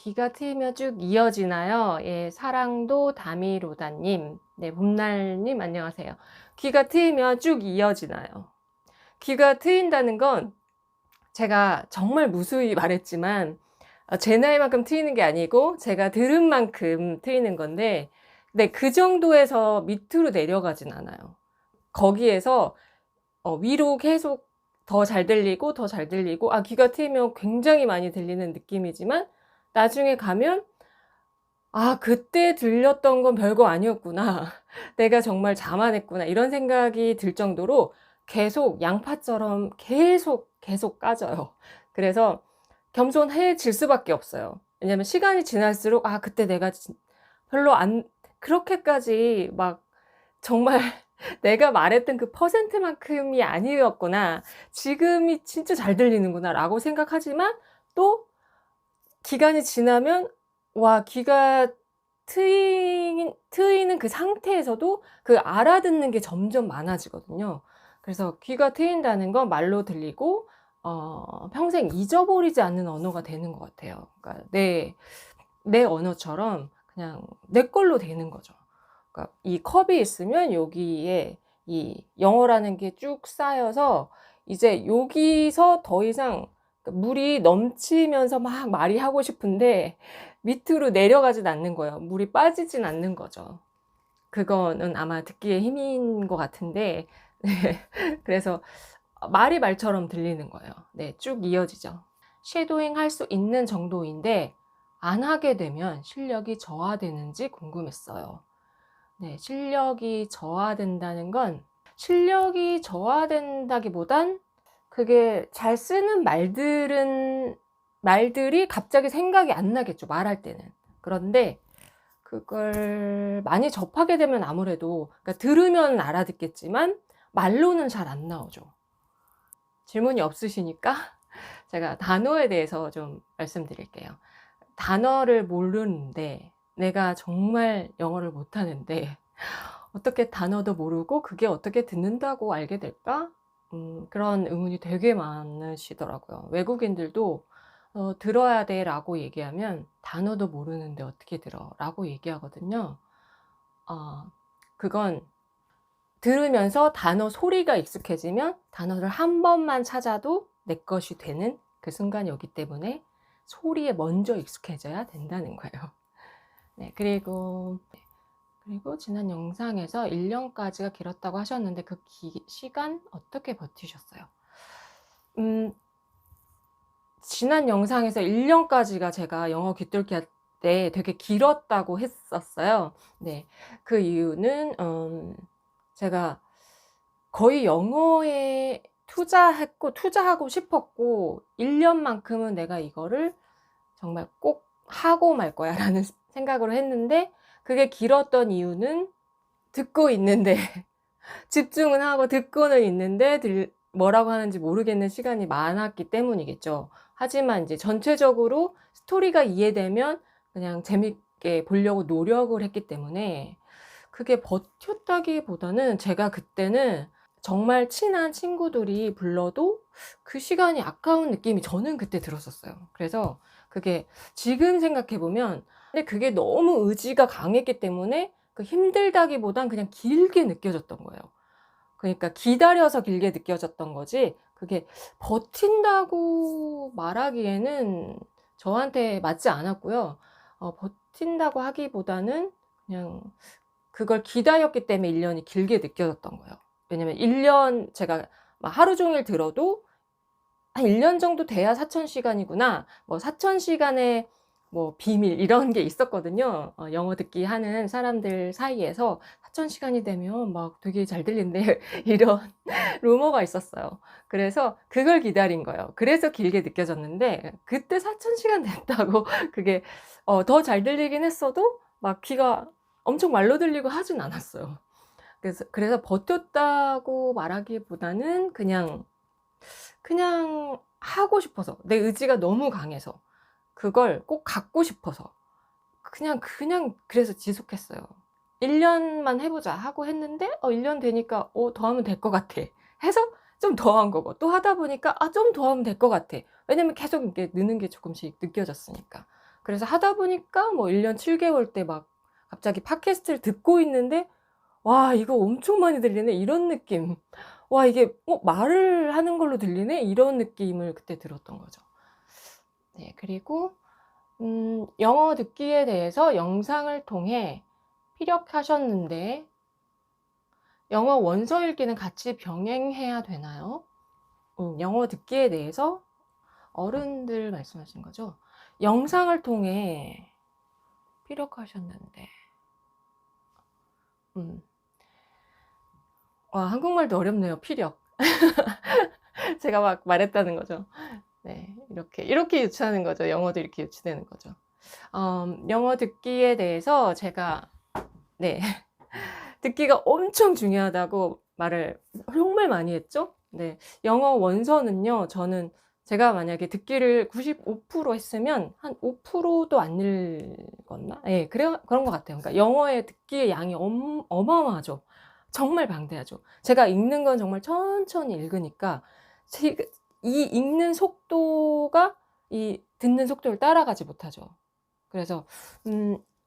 귀가 트이면 쭉 이어지나요? 예, 사랑도 다미로다님. 네, 봄날님 안녕하세요. 귀가 트이면 쭉 이어지나요? 귀가 트인다는 건 제가 정말 무수히 말했지만 제 나이만큼 트이는 게 아니고 제가 들은 만큼 트이는 건데, 네, 그 정도에서 밑으로 내려가진 않아요. 거기에서 위로 계속 더 잘 들리고 더 잘 들리고, 귀가 트이면 굉장히 많이 들리는 느낌이지만 나중에 가면 그때 들렸던 건 별거 아니었구나. 내가 정말 자만했구나. 이런 생각이 들 정도로 계속 양파처럼 계속 까져요. 그래서 겸손해질 수밖에 없어요. 왜냐면 시간이 지날수록 그때 내가 별로 안 그렇게까지 막 정말 내가 말했던 그 퍼센트만큼이 아니었구나. 지금이 진짜 잘 들리는구나라고 생각하지만, 또 기간이 지나면 귀가 트이는 그 상태에서도 그 알아듣는 게 점점 많아지거든요. 그래서 귀가 트인다는 건 말로 들리고 평생 잊어버리지 않는 언어가 되는 것 같아요. 그러니까 내 언어처럼 그냥 내 걸로 되는 거죠. 그러니까 이 컵이 있으면 여기에 이 영어라는 게 쭉 쌓여서 이제 여기서 더 이상 물이 넘치면서 막 말이 하고 싶은데 밑으로 내려가진 않는 거예요. 물이 빠지진 않는 거죠. 그거는 아마 듣기의 힘인 것 같은데, 네. 그래서 말이 말처럼 들리는 거예요. 네, 쭉 이어지죠. 쉐도잉 할 수 있는 정도인데 안 하게 되면 실력이 저하되는지 궁금했어요. 네, 실력이 저하된다는 건, 실력이 저하된다기보단 그게 잘 쓰는 말들이 갑자기 생각이 안 나겠죠, 말할 때는. 그런데 그걸 많이 접하게 되면 아무래도, 그러니까 들으면 알아듣겠지만 말로는 잘 안 나오죠. 질문이 없으시니까 제가 단어에 대해서 좀 말씀드릴게요. 단어를 모르는데, 내가 정말 영어를 못하는데 어떻게 단어도 모르고 그게 어떻게 듣는다고 알게 될까? 그런 의문이 되게 많으시더라고요. 외국인들도 들어야 돼 라고 얘기하면 단어도 모르는데 어떻게 들어? 라고 얘기하거든요. 그건 들으면서 단어 소리가 익숙해지면 단어를 한 번만 찾아도 내 것이 되는 그 순간이 오기 때문에 소리에 먼저 익숙해져야 된다는 거예요. 네, 그리고 지난 영상에서 1년까지가 길었다고 하셨는데 그 시간 어떻게 버티셨어요? 지난 영상에서 1년까지가 제가 영어 귀뚫기 할 때 되게 길었다고 했었어요. 네, 그 이유는 제가 거의 영어에 투자하고 싶었고, 1년만큼은 내가 이거를 정말 꼭 하고 말 거야 라는 생각으로 했는데, 그게 길었던 이유는 듣고 있는데 집중은 하고 듣고는 있는데 뭐라고 하는지 모르겠는 시간이 많았기 때문이겠죠. 하지만 이제 전체적으로 스토리가 이해되면 그냥 재밌게 보려고 노력을 했기 때문에 그게 버텼다기보다는, 제가 그때는 정말 친한 친구들이 불러도 그 시간이 아까운 느낌이 저는 그때 들었었어요. 그래서 그게 지금 생각해 보면, 근데 그게 너무 의지가 강했기 때문에 그 힘들다기보단 그냥 길게 느껴졌던 거예요. 그러니까 기다려서 길게 느껴졌던 거지, 그게 버틴다고 말하기에는 저한테 맞지 않았고요. 버틴다고 하기보다는 그냥 그걸 기다렸기 때문에 1년이 길게 느껴졌던 거예요. 왜냐면 1년 제가 막 하루 종일 들어도 한 1년 정도 돼야 4,000시간이구나. 뭐 4,000시간의 뭐 비밀 이런 게 있었거든요. 영어 듣기 하는 사람들 사이에서 4,000시간이 되면 막 되게 잘 들린대. 이런 루머가 있었어요. 그래서 그걸 기다린 거예요. 그래서 길게 느껴졌는데, 그때 4,000시간 됐다고 그게 더 잘 들리긴 했어도 막 귀가 엄청 말로 들리고 하진 않았어요. 그래서 버텼다고 말하기보다는 그냥 하고 싶어서, 내 의지가 너무 강해서, 그걸 꼭 갖고 싶어서 그래서 지속했어요. 1년만 해보자 하고 했는데 1년 되니까 더 하면 될 것 같아 해서 좀 더 한 거고, 또 하다 보니까 좀 더 하면 될 것 같아. 왜냐면 계속 이렇게 느는 게 조금씩 느껴졌으니까. 그래서 하다 보니까 뭐 1년 7개월 때 막 갑자기 팟캐스트를 듣고 있는데 '와 이거 엄청 많이 들리네.' 이런 느낌. '와 이게 말을 하는 걸로 들리네.' 이런 느낌을 그때 들었던 거죠. 네. 그리고 영어 듣기에 대해서 영상을 통해 피력하셨는데 영어 원서 읽기는 같이 병행해야 되나요? 영어 듣기에 대해서 어른들 말씀하시는 거죠? 영상을 통해 피력하셨는데 음. 와 한국말도 어렵네요. 피력. 제가 막 말했다는 거죠. 네. 이렇게 유추하는 거죠. 영어도 이렇게 유추되는 거죠. 영어 듣기에 대해서 제가 네. 듣기가 엄청 중요하다고 말을 정말 많이 했죠. 네. 영어 원서는요. 저는 제가 만약에 듣기를 95% 했으면 한 5%도 안 읽었나? 예. 그런 것 같아요. 그러니까 영어의 듣기의 양이 어마어마하죠. 정말 방대하죠. 제가 읽는 건 정말 천천히 읽으니까 지금 이 읽는 속도가 이 듣는 속도를 따라가지 못하죠. 그래서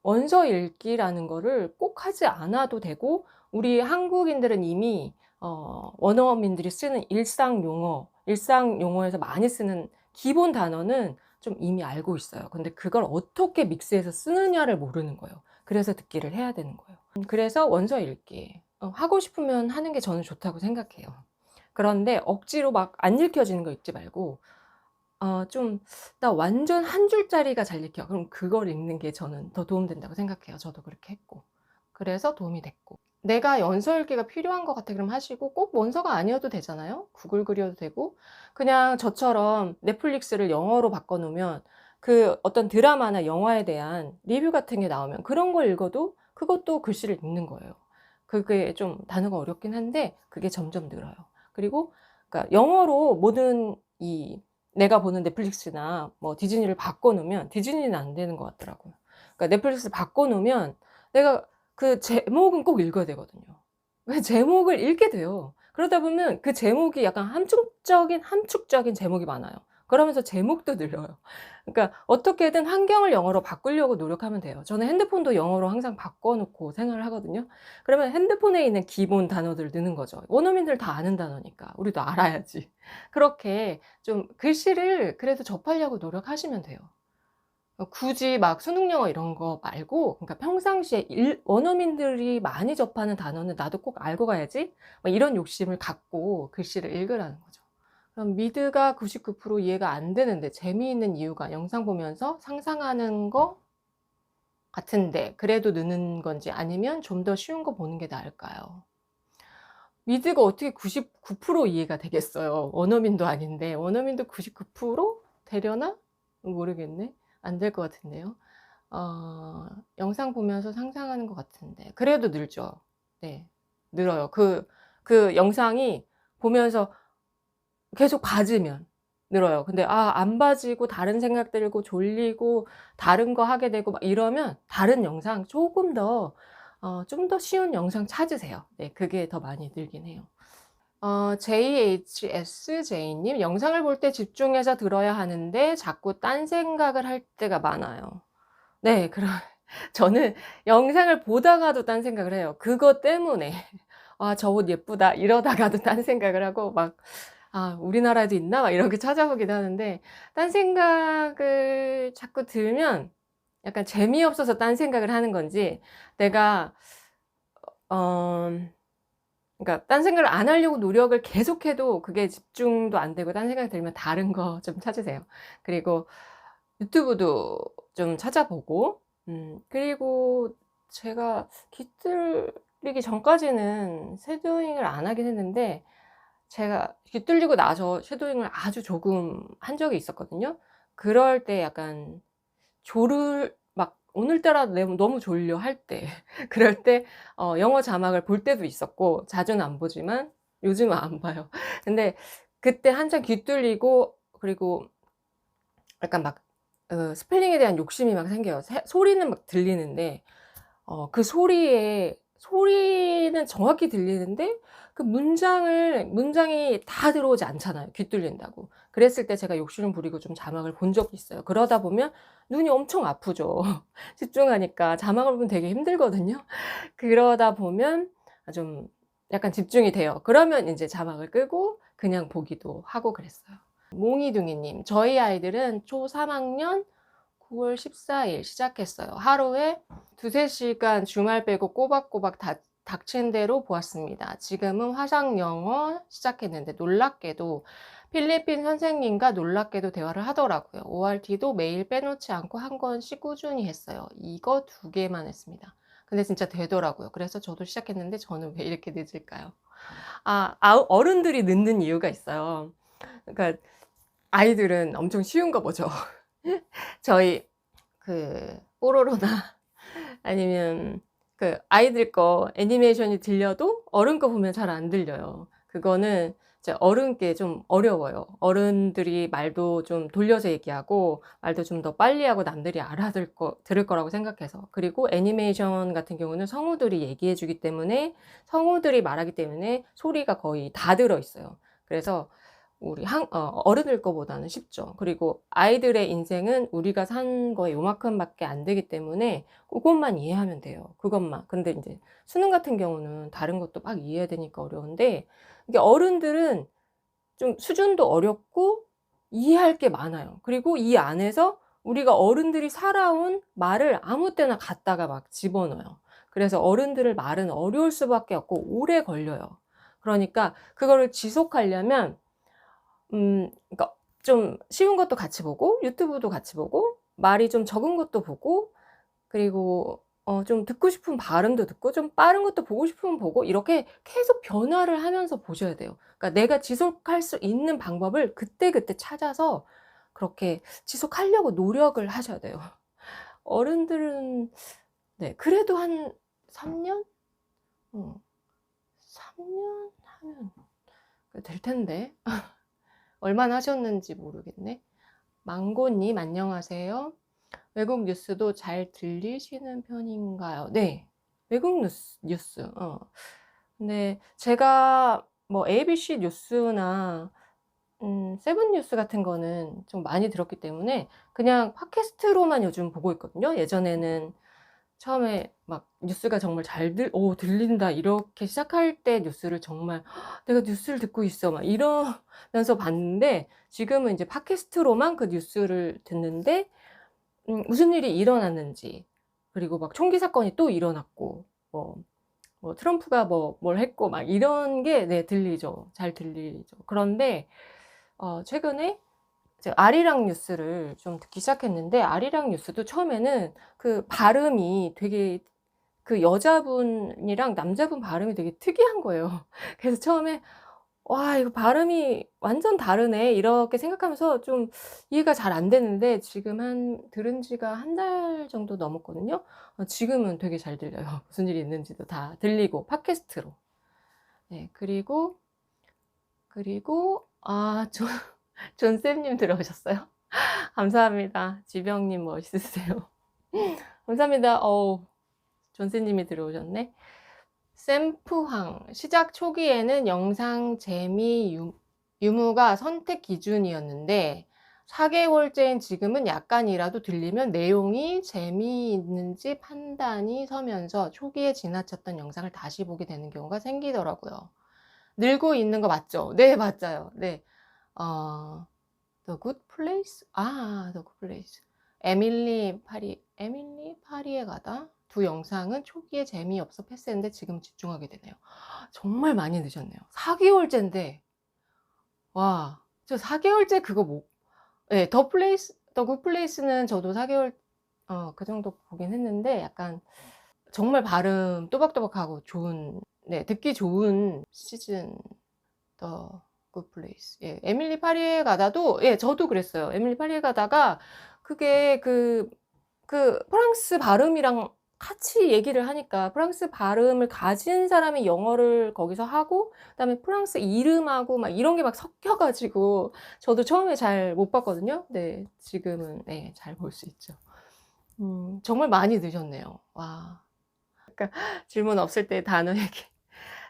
원서 읽기라는 거를 꼭 하지 않아도 되고 우리 한국인들은 이미 원어민들이 쓰는 일상 용어에서 많이 쓰는 기본 단어는 좀 이미 알고 있어요. 근데 그걸 어떻게 믹스해서 쓰느냐를 모르는 거예요. 그래서 듣기를 해야 되는 거예요. 그래서 원서 읽기 하고 싶으면 하는 게 저는 좋다고 생각해요. 그런데 억지로 막 안 읽혀지는 거 읽지 말고 좀 나 완전 한 줄짜리가 잘 읽혀. 그럼 그걸 읽는 게 저는 더 도움된다고 생각해요. 저도 그렇게 했고. 그래서 도움이 됐고. 내가 원서 읽기가 필요한 것 같아 그럼 하시고 꼭 원서가 아니어도 되잖아요. 구글 글이어도 되고. 그냥 저처럼 넷플릭스를 영어로 바꿔 놓으면 그 어떤 드라마나 영화에 대한 리뷰 같은 게 나오면 그런 걸 읽어도 그것도 글씨를 읽는 거예요. 그게 좀 단어가 어렵긴 한데 그게 점점 늘어요. 그리고 그러니까 영어로 모든 내가 보는 넷플릭스나 뭐 디즈니를 바꿔 놓으면 디즈니는 안 되는 것 같더라고요. 그러니까 넷플릭스를 바꿔 놓으면 내가 그 제목은 꼭 읽어야 되거든요. 그 제목을 읽게 돼요. 그러다 보면 그 제목이 약간 함축적인 제목이 많아요. 그러면서 제목도 늘어요. 그러니까 어떻게든 환경을 영어로 바꾸려고 노력하면 돼요. 저는 핸드폰도 영어로 항상 바꿔 놓고 생활을 하거든요. 그러면 핸드폰에 있는 기본 단어들 넣는 거죠. 원어민들 다 아는 단어니까 우리도 알아야지. 그렇게 좀 글씨를 그래도 접하려고 노력하시면 돼요. 굳이 막 수능 영어 이런 거 말고 그러니까 평상시에 원어민들이 많이 접하는 단어는 '나도 꼭 알고 가야지.' 막 이런 욕심을 갖고 글씨를 읽으라는 거죠. 그럼 미드가 99% 이해가 안 되는데 재미있는 이유가 영상 보면서 상상하는 거 같은데 그래도 느는 건지 아니면 좀 더 쉬운 거 보는 게 나을까요? 미드가 어떻게 99% 이해가 되겠어요. 원어민도 아닌데. 원어민도 99% 되려나? 모르겠네. 안 될 것 같은데요. 영상 보면서 상상하는 것 같은데 그래도 늘죠. 네. 늘어요. 그 영상이 보면서 계속 봐지면 늘어요. 근데 안 봐지고 다른 생각 들고 졸리고 다른 거 하게 되고 막 이러면 다른 영상 조금 더 좀 더 쉬운 영상 찾으세요. 네. 그게 더 많이 늘긴 해요. JHSJ 님 "영상을 볼 때 집중해서 들어야 하는데 자꾸 딴 생각을 할 때가 많아요." 네. 저는 영상을 보다가도 딴 생각을 해요. 그것 때문에. '아 저 옷 예쁘다.' 이러다가도 딴 생각을 하고 막 '아 우리나라에도 있나?' 막 이렇게 찾아보기도 하는데 딴 생각을 자꾸 들면 약간 재미없어서 딴 생각을 하는 건지 내가 어 그러니까 딴 생각을 안 하려고 노력을 계속해도 그게 집중도 안 되고 딴 생각이 들면 다른 거 좀 찾으세요. 그리고 유튜브도 좀 찾아보고 그리고 제가 귀 뚫리기 전까지는 쉐도잉을 안 하긴 했는데 제가 귀 뚫리고 나서 쉐도잉을 아주 조금 한 적이 있었거든요. 그럴 때 약간 막 오늘따라 너무 졸려 할 때 그럴 때 영어 자막을 볼 때도 있었고 자주는 안 보지만 요즘은 안 봐요. 근데 그때 한창 귀 뚫리고 그리고 약간 막 스펠링에 대한 욕심이 막 생겨요. 소리는 막 들리는데 그 소리는 정확히 들리는데 그 문장이 다 들어오지 않잖아요, 귀 뚫린다고. 그랬을 때 제가 욕심을 부리고 좀 자막을 본 적이 있어요. 그러다 보면 눈이 엄청 아프죠. 집중하니까. 자막을 보면 되게 힘들거든요. 그러다 보면 좀 약간 집중이 돼요. 그러면 인제 자막을 끄고 그냥 보기도 하고 그랬어요. 몽이둥이 님, 저희 아이들은 초3 학년 9월 14일 시작했어요. 하루에 2-3 시간 주말 빼고 꼬박꼬박 닥친 대로 보았습니다. 지금은 화상 영어 시작했는데 놀랍게도 필리핀 선생님과 놀랍게도 대화를 하더라고요. ORT도 매일 빼놓지 않고 한 권씩 꾸준히 했어요. 이거 2개만 했습니다. 근데 진짜 되더라고요. 그래서 저도 시작했는데 저는 왜 이렇게 늦을까요? 어른들이 늦는 이유가 있어요. 그러니까 아이들은 엄청 쉬운 거 보죠. 저희 뽀로로나 아니면 아이들 거 애니메이션이 들려도 어른 거 보면 잘 안 들려요. 그거는 이제 어른께 좀 어려워요. 어른들이 말도 좀 돌려서 얘기하고 말도 좀 더 빨리 하고 남들이 들을 거라고 생각해서. 그리고 애니메이션 같은 경우는 성우들이 얘기해 주기 때문에 성우들이 말하기 때문에 소리가 거의 다 들어 있어요. 그래서 우리 어른들 거보다는 쉽죠. 그리고 아이들의 인생은 우리가 산 거에 요만큼밖에 안 되기 때문에 그것만 이해하면 돼요. 그것만. 근데 이제 수능 같은 경우는 다른 것도 막 이해해야 되니까 어려운데, 이게 어른들은 좀 수준도 어렵고 이해할 게 많아요. 그리고 이 안에서 우리가 어른들이 살아온 말을 아무 때나 갖다가 막 집어넣어요. 그래서 어른들의 말은 어려울 수밖에 없고 오래 걸려요. 그러니까 그거를 지속하려면 그러니까 좀 쉬운 것도 같이 보고 유튜브도 같이 보고 말이 좀 적은 것도 보고, 그리고 좀 듣고 싶은 발음도 듣고 좀 빠른 것도 보고 싶으면 보고, 이렇게 계속 변화를 하면서 보셔야 돼요. 그러니까 내가 지속할 수 있는 방법을 그때그때 찾아서 그렇게 지속하려고 노력을 하셔야 돼요. 어른들은 네 그래도 한 3 년? 3년 하면 될 텐데. 얼마나 하셨는지 모르겠네. 망고님 안녕하세요. 외국 뉴스도 잘 들리시는 편인가요? 네. 외국 뉴스. 근데 제가 뭐 ABC 뉴스나 세븐 뉴스 같은 거는 좀 많이 들었기 때문에 그냥 팟캐스트로만 요즘 보고 있거든요. 예전에는 처음에 막 뉴스가 정말 들린다 이렇게 시작할 때 뉴스를 정말 '내가 뉴스를 듣고 있어.' 막 이러면서 봤는데, 지금은 이제 팟캐스트로만 그 뉴스를 듣는데 무슨 일이 일어났는지, 그리고 막 총기 사건이 또 일어났고 트럼프가 뭘 했고 막 이런 게 네 들리죠. 잘 들리죠. 그런데 최근에 이제 아리랑 뉴스를 좀 듣기 시작했는데, 아리랑 뉴스도 처음에는 그 발음이 되게 여자분이랑 남자분 발음이 되게 특이한 거예요. 그래서 처음에 '와 이거 발음이 완전 다르네.' 이렇게 생각하면서 좀 이해가 잘 안 됐는데, 지금 들은 지가 1달 정도 넘었거든요. 지금은 되게 잘 들려요. 무슨 일이 있는지도 다 들리고 팟캐스트로. 네 그리고 존쌤님 들어오셨어요? 감사합니다. 지병님 멋있으세요. 감사합니다. 존쌤님이 들어오셨네. 샘프황 시작 초기에는 영상 재미 유무가 선택 기준이었는데 4개월째인 지금은 약간이라도 들리면 내용이 재미있는지 판단이 서면서 초기에 지나쳤던 영상을 다시 보게 되는 경우가 생기더라고요. 늘고 있는 거 맞죠? 네 맞아요. 네. The Good Place? The Good Place. 에밀리 파리에 가다. 두 영상은 초기에 재미없어 패스했는데 지금 집중하게 되네요. 정말 많이 늦었네요. 4개월째인데. 와, 저 4개월째 그거 네, The Good Place는 저도 4개월, 그 정도 보긴 했는데, 약간 정말 발음 또박또박하고 네, 듣기 좋은 시즌, The Good Place. 예, 에밀리 파리에 가다도, 예, 저도 그랬어요. 에밀리 파리에 가다가 그게 프랑스 발음이랑 같이 얘기를 하니까, 프랑스 발음을 가진 사람이 영어를 거기서 하고 그다음에 프랑스 이름하고 막 이런 게 막 섞여 가지고 저도 처음에 잘 못 봤거든요. 네. 지금은 네 잘 볼 수 있죠. 정말 많이 늦었네요. 와. 그러니까 질문 없을 때 단어 얘기.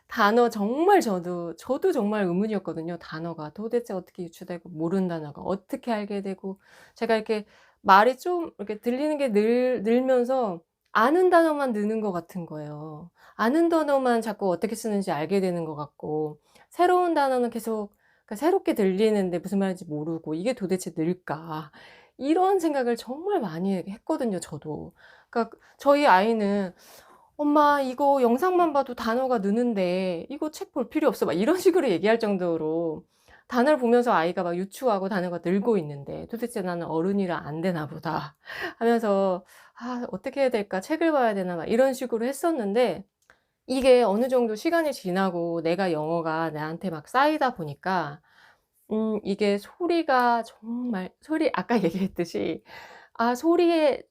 단어 정말 저도 정말 의문이었거든요. 단어가 도대체 어떻게 유추되고 모르는 단어가 어떻게 알게 되고 제가 이렇게 말이 좀 이렇게 들리는 게 늘면서 아는 단어만 느는 것 같은 거예요. 아는 단어만 자꾸 어떻게 쓰는지 알게 되는 것 같고 새로운 단어는 계속 그러니까 새롭게 들리는데 무슨 말인지 모르고 '이게 도대체 늘까?' 이런 생각을 정말 많이 했거든요 저도. 그러니까 저희 아이는 "엄마 이거 영상만 봐도 단어가 느는데 이거 책 볼 필요 없어." 막 이런 식으로 얘기할 정도로 단어를 보면서 아이가 막 유추하고 단어가 늘고 있는데 '도대체 나는 어른이라 안 되나 보다.' 하면서 '아 어떻게 해야 될까? 책을 봐야 되나?' 막 이런 식으로 했었는데 이게 어느 정도 시간이 지나고 내가 영어가 나한테 막 쌓이다 보니까 이게 소리가 정말 아까 얘기했듯이 소리에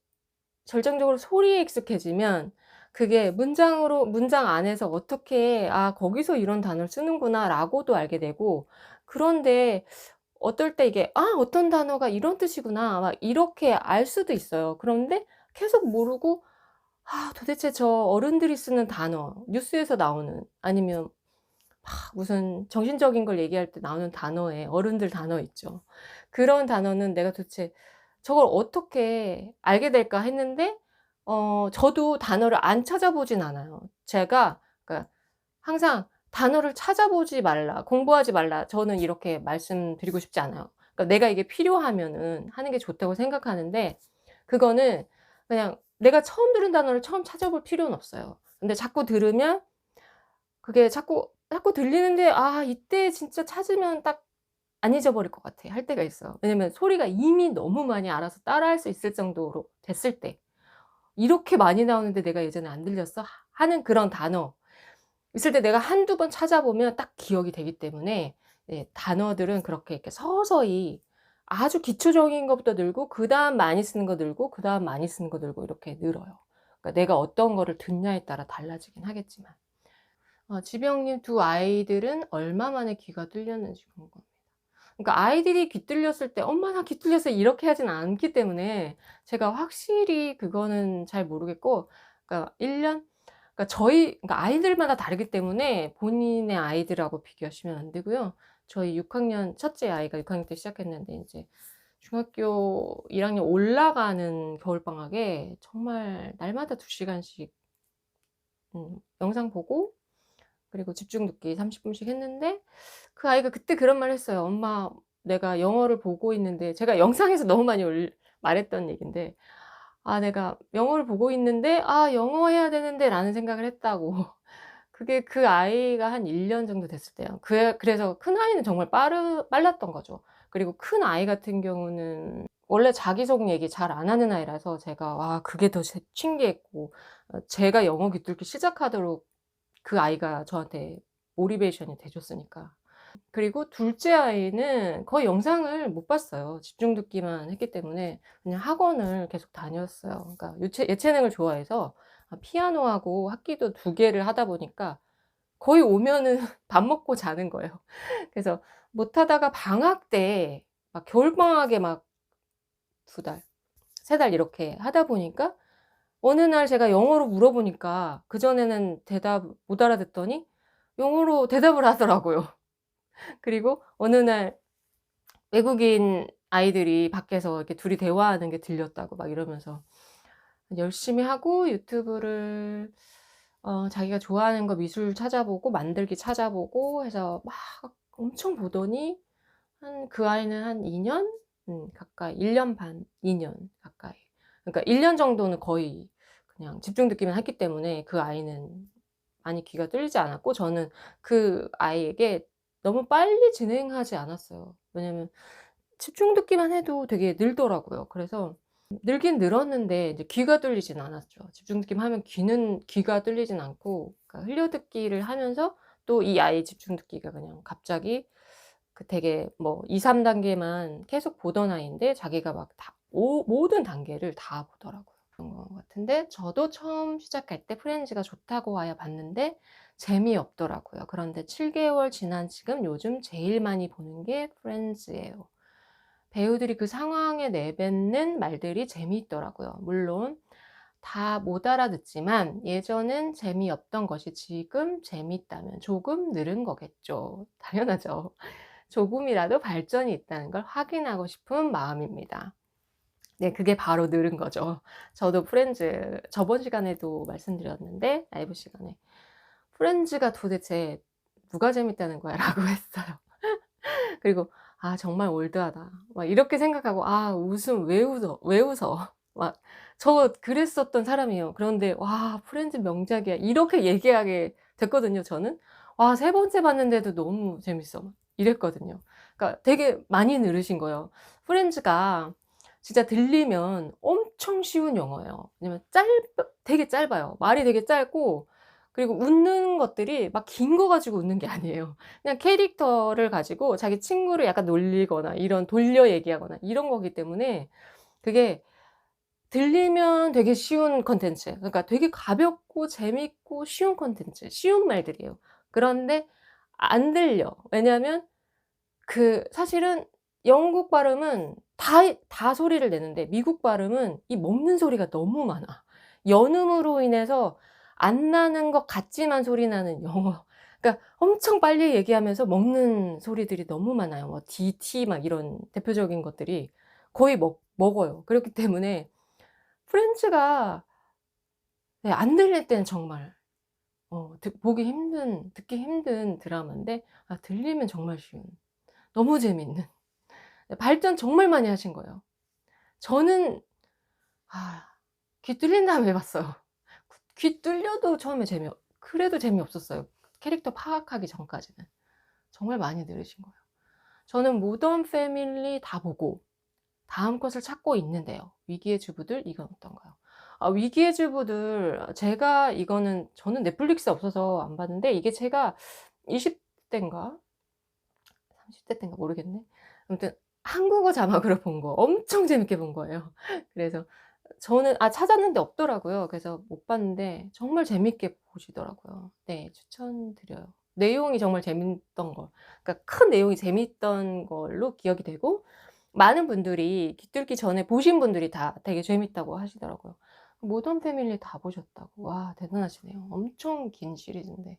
절정적으로 소리에 익숙해지면 그게 문장 안에서 어떻게 '아 거기서 이런 단어를 쓰는구나.'라고도 알게 되고 그런데 어떨 때 이게 '아 어떤 단어가 이런 뜻이구나.' 막 이렇게 알 수도 있어요. 그런데 계속 모르고 도대체 저 어른들이 쓰는 단어 뉴스에서 나오는 아니면 무슨 정신적인 걸 얘기할 때 나오는 단어에 어른들 단어 있죠. 그런 단어는 내가 도대체 '저걸 어떻게 알게 될까?' 했는데 저도 단어를 안 찾아보진 않아요. 제가 그러니까 항상 "단어를 찾아보지 말라. 공부하지 말라." 저는 이렇게 말씀드리고 싶지 않아요. 그러니까 내가 이게 필요하면은 하는 게 좋다고 생각하는데 그거는 그냥 내가 처음 들은 단어를 처음 찾아볼 필요는 없어요. 근데 자꾸 들으면 그게 자꾸 들리는데 이때 진짜 찾으면 딱 안 잊어버릴 것 같아 할 때가 있어요. 왜냐면 소리가 이미 너무 많이 알아서 따라할 수 있을 정도로 됐을 때. '이렇게 많이 나오는데 내가 예전에 안 들렸어?' 하는 그런 단어 있을 때 내가 한두 번 찾아보면 딱 기억이 되기 때문에 단어들은 그렇게 이렇게 서서히 아주 기초적인 것부터 늘고 그다음 많이 쓰는 거 늘고 그다음 많이 쓰는 거 늘고 이렇게 늘어요. 그러니까 내가 어떤 거를 듣냐에 따라 달라지긴 하겠지만. 지병님 두 아이들은 얼마 만에 귀가 뚫렸는지 궁금해요. 그러니까 아이들이 귀 뚫렸을 때 "엄마 나 귀 뚫렸어요." 이렇게 하진 않기 때문에 제가 확실히 그거는 잘 모르겠고 그러니까 1 년 그러니까 그러니까 아이들마다 다르기 때문에 본인의 아이들하고 비교하시면 안 되고요. 저희 6 학년 첫째 아이가 6 학년 때 시작했는데 인제 중학교 1 학년 올라가는 겨울방학에 정말 날마다 2 시간씩 영상 보고 그리고 집중 듣기 30 분씩 했는데 그 아이가 그때 그런 말을 했어요. "엄마 내가 영어를 보고 있는데" 제가 영상에서 너무 많이 말했던 얘기인데 내가 영어를 보고 있는데 '아 영어 해야 되는데.'라는 생각을 했다고. 그게 그 아이가 한 1년 정도 됐을 때예요. 그래서 큰아이는 정말 빨랐던 거죠. 그리고 큰아이 같은 경우는 원래 자기속 얘기 잘 안 하는 아이라서 제가 그게 더 신기했고 제가 영어 귀뚫기 시작하도록 그 아이가 저한테 모티베이션이 돼 줬으니까. 그리고 둘째 아이는 거의 영상을 못 봤어요. 집중 듣기만 했기 때문에 그냥 학원을 계속 다녔어요. 그러니까 예체능을 좋아해서 피아노하고 학기도 2 개를 하다 보니까 거의 오면은 밥 먹고 자는 거예요. 그래서 못 하다가 방학 때 막 겨울방학에 막 2 달, 3달 이렇게 하다 보니까 어느 날 제가 영어로 물어보니까 그전에는 대답 못 알아듣더니 영어로 대답을 하더라고요. 그리고 어느 날 외국인 아이들이 밖에서 이렇게 둘이 대화하는 게 들렸다고 막 이러면서 열심히 하고 유튜브를 자기가 좋아하는 거 미술 찾아보고 만들기 찾아보고 해서 막 엄청 보더니 그 아이는 한 2 년? 가까이 1년 반, 2년 가까이. 그러니까 1년 정도는 거의 그냥 집중 듣기만 했기 때문에 그 아이는 많이 귀가 뚫리지 않았고 저는 그 아이에게 너무 빨리 진행하지 않았어요. 왜냐면 집중 듣기만 해도 되게 늘더라고요. 그래서 늘긴 늘었는데 이제 귀가 뚫리진 않았죠. 집중 듣기만 하면 귀가 뚫리진 않고 그러니까 흘려듣기를 하면서 또 이 아이의 집중 듣기가 그냥 갑자기 되게 뭐 2-3 단계만 계속 보던 아이인데 자기가 막 다 모든 단계를 다 보더라고요. 그런 것 같은데 저도 처음 시작할 때 프렌즈가 좋다고 하여 봤는데 재미없더라고요. 그런데 7 개월 지난 지금 요즘 제일 많이 보는 게 프렌즈예요. 배우들이 그 상황에 내뱉는 말들이 재미있더라고요. 물론 다 못 알아듣지만 예전은 재미없던 것이 지금 재밌다면 조금 늘은 거겠죠. 당연하죠. 조금이라도 발전이 있다는 걸 확인하고 싶은 마음입니다. 네, 그게 바로 늘은 거죠. 저도 프렌즈 저번 시간에도 말씀드렸는데 라이브 시간에 "프렌즈가 도대체 누가 재밌다는 거야?"라고 했어요. 그리고 '아 정말 올드하다.' 막 이렇게 생각하고 '아 웃음 왜 웃어? 왜 웃어?' 막 저 그랬었던 사람이에요. 그런데 "와 프렌즈 명작이야." 이렇게 얘기하게 됐거든요 저는. "와 세 번째 봤는데도 너무 재밌어." 막 이랬거든요. 그러니까 되게 많이 늘으신 거예요. 프렌즈가 진짜 들리면 엄청 쉬운 영어예요. 왜냐면 되게 짧아요. 말이 되게 짧고 그리고 웃는 것들이 막 긴 거 가지고 웃는 게 아니에요. 그냥 캐릭터를 가지고 자기 친구를 약간 놀리거나 이런 돌려 얘기하거나 이런 거기 때문에 그게 들리면 되게 쉬운 콘텐츠, 그러니까 되게 가볍고 재밌고 쉬운 콘텐츠, 쉬운 말들이에요. 그런데 안 들려. 왜냐하면 사실은 영국 발음은 다 소리를 내는데 미국 발음은 이 먹는 소리가 너무 많아. 연음으로 인해서 안 나는 것 같지만 소리 나는 영어. 그러니까 엄청 빨리 얘기하면서 먹는 소리들이 너무 많아요. 뭐 DT 막 이런 대표적인 것들이 거의 먹어요. 그렇기 때문에 프렌즈가 네 안 들릴 때는 정말 듣기 힘든 드라마인데 들리면 정말 쉬운 너무 재밌는 발전 정말 많이 하신 거예요. 저는 아 귀 뚫린 다음에 봤어요. 귀 뚫려도 처음에 그래도 재미없었어요. 캐릭터 파악하기 전까지는. 정말 많이 늘으신 거예요. 저는 모던 패밀리 다 보고 다음 것을 찾고 있는데요. 위기의 주부들 이건 어떤가요? 위기의 주부들 저는 넷플릭스 없어서 안 봤는데 이게 제가 20 대인가 30대 때인가 모르겠네. 아무튼 한국어 자막으로 본 거 엄청 재밌게 본 거예요. 그래서 저는 찾았는데 없더라고요. 그래서 못 봤는데 정말 재밌게 보시더라고요. 네 추천드려요. 내용이 정말 재밌던 거, 그러니까 큰 내용이 재밌던 걸로 기억이 되고 많은 분들이 귀뚫기 전에 보신 분들이 다 되게 재밌다고 하시더라고요. 모던 패밀리 다 보셨다고. 와 대단하시네요. 엄청 긴 시리즈인데.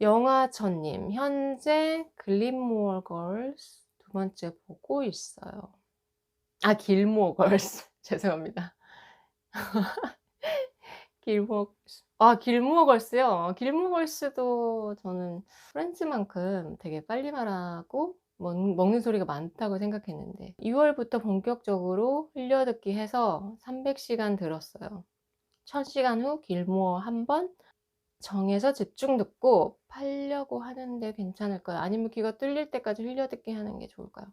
영화천 님 현재 글리모어 걸스 두 번째 보고 있어요. 길모어 걸스 죄송합니다. 길모어 걸스. 길모어 걸스요? 길모어 걸스도 저는 프렌즈만큼 되게 빨리 말하고 먹는 소리가 많다고 생각했는데 2 월부터 본격적으로 흘려듣기 해서 300 시간 들었어요. 1000 시간 후 길모어 한 번 정해서 집중 듣고 팔려고 하는데 괜찮을까요? 아니면 귀가 뚫릴 때까지 흘려듣기 하는 게 좋을까요?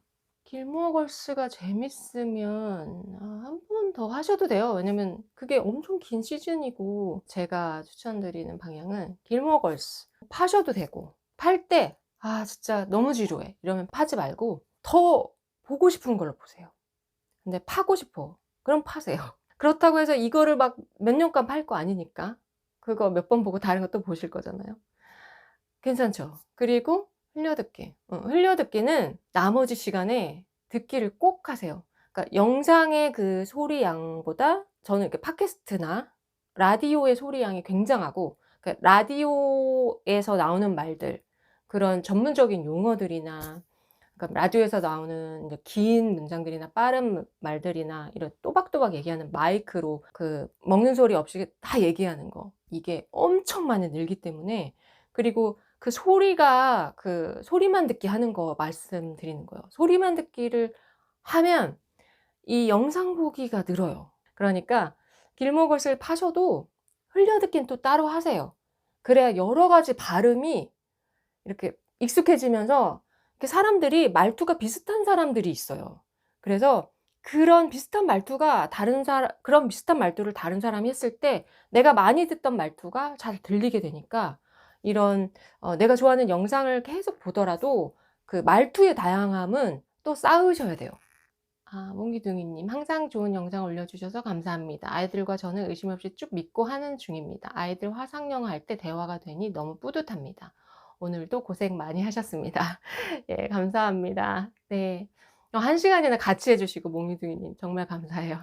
길모어 걸스가 재밌으면 한 번 더 하셔도 돼요. 왜냐면 그게 엄청 긴 시즌이고 제가 추천드리는 방향은 길모어 걸스 파셔도 되고 팔 때 '아 진짜 너무 지루해.' 이러면 파지 말고 더 보고 싶은 걸로 보세요. 근데 파고 싶어. 그럼 파세요. 그렇다고 해서 이거를 막 몇 년간 팔 거 아니니까. 그거 몇 번 보고 다른 거 또 보실 거잖아요. 괜찮죠? 그리고 흘려듣기. 흘려듣기는 나머지 시간에 듣기를 꼭 하세요. 그러니까 영상의 그 소리 양보다 저는 이렇게 팟캐스트나 라디오의 소리 양이 굉장하고 그러니까 라디오에서 나오는 말들 그런 전문적인 용어들이나 그러니까 라디오에서 나오는 이제 긴 문장들이나 빠른 말들이나 이런 또박또박 얘기하는 마이크로 먹는 소리 없이 다 얘기하는 거 이게 엄청 많이 늘기 때문에 그리고 소리만 듣기 하는 거 말씀드리는 거예요. 소리만 듣기를 하면 이 영상 보기가 늘어요. 그러니까 길목옷을 파셔도 흘려듣기는 또 따로 하세요. 그래야 여러 가지 발음이 이렇게 익숙해지면서 이렇게 사람들이 말투가 비슷한 사람들이 있어요. 그래서 그런 비슷한 말투를 다른 사람이 했을 때 내가 많이 듣던 말투가 잘 들리게 되니까 내가 좋아하는 영상을 계속 보더라도 그 말투의 다양함은 또 쌓으셔야 돼요. 몽기둥이 님 "항상 좋은 영상 올려주셔서 감사합니다. 아이들과 저는 의심 없이 쭉 믿고 하는 중입니다. 아이들 화상영어 할 때 대화가 되니 너무 뿌듯합니다. 오늘도 고생 많이 하셨습니다." 예 감사합니다. 네. 1 시간이나 같이 해 주시고 몽기둥이 님 정말 감사해요.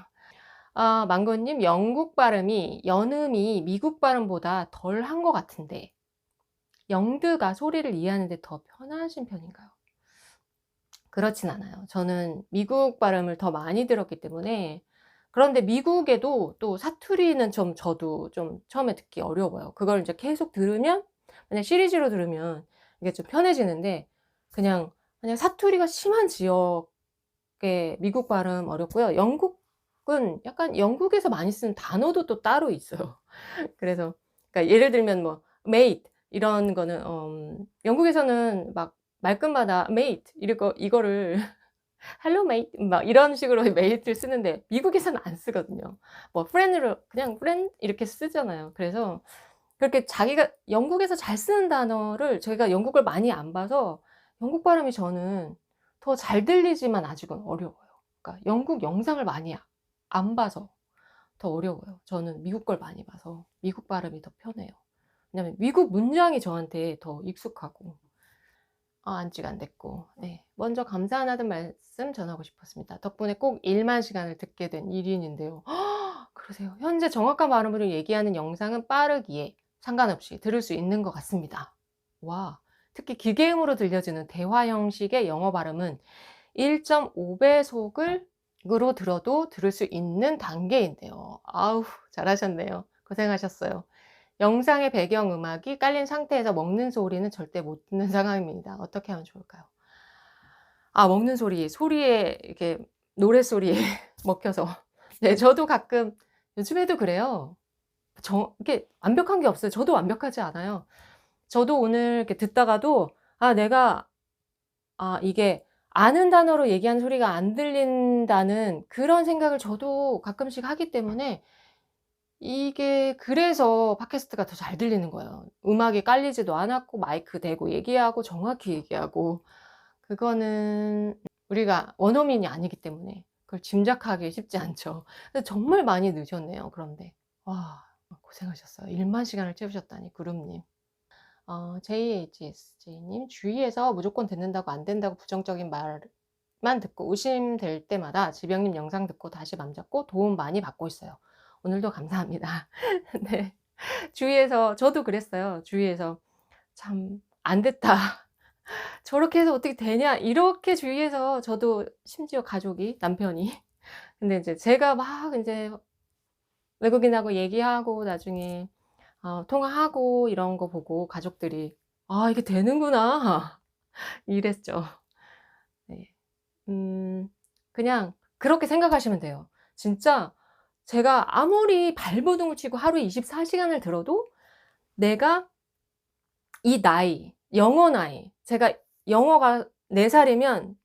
망고님, 영국 발음이, 연음이 미국 발음보다 덜 한 것 같은데, 영드가 소리를 이해하는 데 더 편하신 편인가요? 그렇진 않아요. 저는 미국 발음을 더 많이 들었기 때문에. 그런데 미국에도 또 사투리는 좀 저도 좀 처음에 듣기 어려워요. 그걸 인제 계속 들으면, 만약 시리즈로 들으면 이게 좀 편해지는데, 그냥 사투리가 심한 지역의 미국 발음 어렵고요. 영국은 약간 영국에서 많이 쓰는 단어도 또 따로 있어요. 그래서 그러니까 예를 들면 뭐 mate 이런 거는 영국에서는 막 말끝마다 mate 이거를 hello mate 막 이런 식으로 mate를 쓰는데 미국에서는 안 쓰거든요. 뭐 friend로 그냥 friend 이렇게 쓰잖아요. 그래서 그렇게 자기가 영국에서 잘 쓰는 단어를, 저희가 영국을 많이 안 봐서 영국 발음이 저는 더 잘 들리지만 아직은 어려워요. 그러니까 영국 영상을 많이 안 봐서 더 어려워요. 저는 미국 걸 많이 봐서 미국 발음이 더 편해요. 왜냐면 미국 문장이 저한테 더 익숙하고. 안지가 안 됐고. 네. 먼저 감사하다는 말씀 전하고 싶었습니다. 덕분에 꼭 1만 시간을 듣게 된 일인인데요. 그러세요. 현재 정확한 발음으로 얘기하는 영상은 빠르기에 상관없이 들을 수 있는 것 같습니다. 와. 특히 기계음으로 들려지는 대화 형식의 영어 발음은 1.5배속으로 들어도 들을 수 있는 단계인데요. 아우, 잘하셨네요. 고생하셨어요. 영상의 배경음악이 깔린 상태에서 먹는 소리는 절대 못 듣는 상황입니다. 어떻게 하면 좋을까요? 먹는 소리에 이렇게 노랫소리에 먹혀서. 네, 저도 가끔 요즘에도 그래요. 이게 완벽한 게 없어요. 저도 완벽하지 않아요. 저도 오늘 이렇게 듣다가도 내가 이게 아는 단어로 얘기한 소리가 안 들린다는 그런 생각을 저도 가끔씩 하기 때문에, 이게 그래서 팟캐스트가 더 잘 들리는 거예요. 음악이 깔리지도 않았고 마이크 대고 얘기하고 정확히 얘기하고. 그거는 우리가 원어민이 아니기 때문에 그걸 짐작하기 쉽지 않죠. 근데 정말 많이 늦었네요. 그런데 와, 고생하셨어요. 1만 시간을 채우셨다니, 구름님. JHSJ님, 주위에서 무조건 듣는다고 안 된다고 부정적인 말만 듣고 의심될 때마다 지병님 영상 듣고 다시 맘잡고 도움 많이 받고 있어요. 오늘도 감사합니다. 네. 주위에서 저도 그랬어요. 주위에서 참 안 됐다. 저렇게 해서 어떻게 되냐, 이렇게 주위에서, 저도 심지어 가족이, 남편이. 근데 이제 제가 막 인제 외국인하고 얘기하고 나중에 통화하고 이런 거 보고 가족들이 '아, 이게 되는구나.' 이랬죠. 네. 그냥 그렇게 생각하시면 돼요. 진짜 제가 아무리 발버둥을 치고 하루에 24 시간을 들어도 내가 이 나이, 영어 나이, 제가 영어가 4 살이면,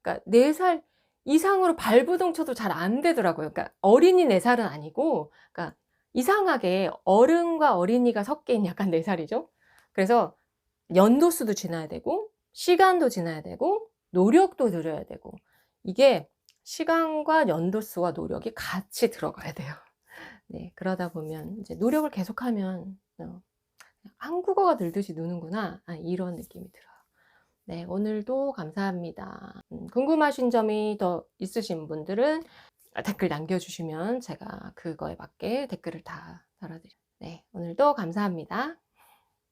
그러니까 4살 이상으로 발버둥 쳐도 잘 안 되더라고요. 그러니까 어린이 4 살은 아니고, 그러니까 이상하게 어른과 어린이가 섞인 약간 4 살이죠. 그래서 연도수도 지나야 되고 시간도 지나야 되고 노력도 들여야 되고, 이게 시간과 연도수와 노력이 같이 들어가야 돼요. 네. 그러다 보면 이제 노력을 계속하면 한국어가 늘듯이 느는구나, 이런 느낌이 들어요. 네. 오늘도 감사합니다. 궁금하신 점이 더 있으신 분들은 댓글 남겨주시면 제가 그거에 맞게 댓글을 다 달아드려요. 네. 오늘도 감사합니다.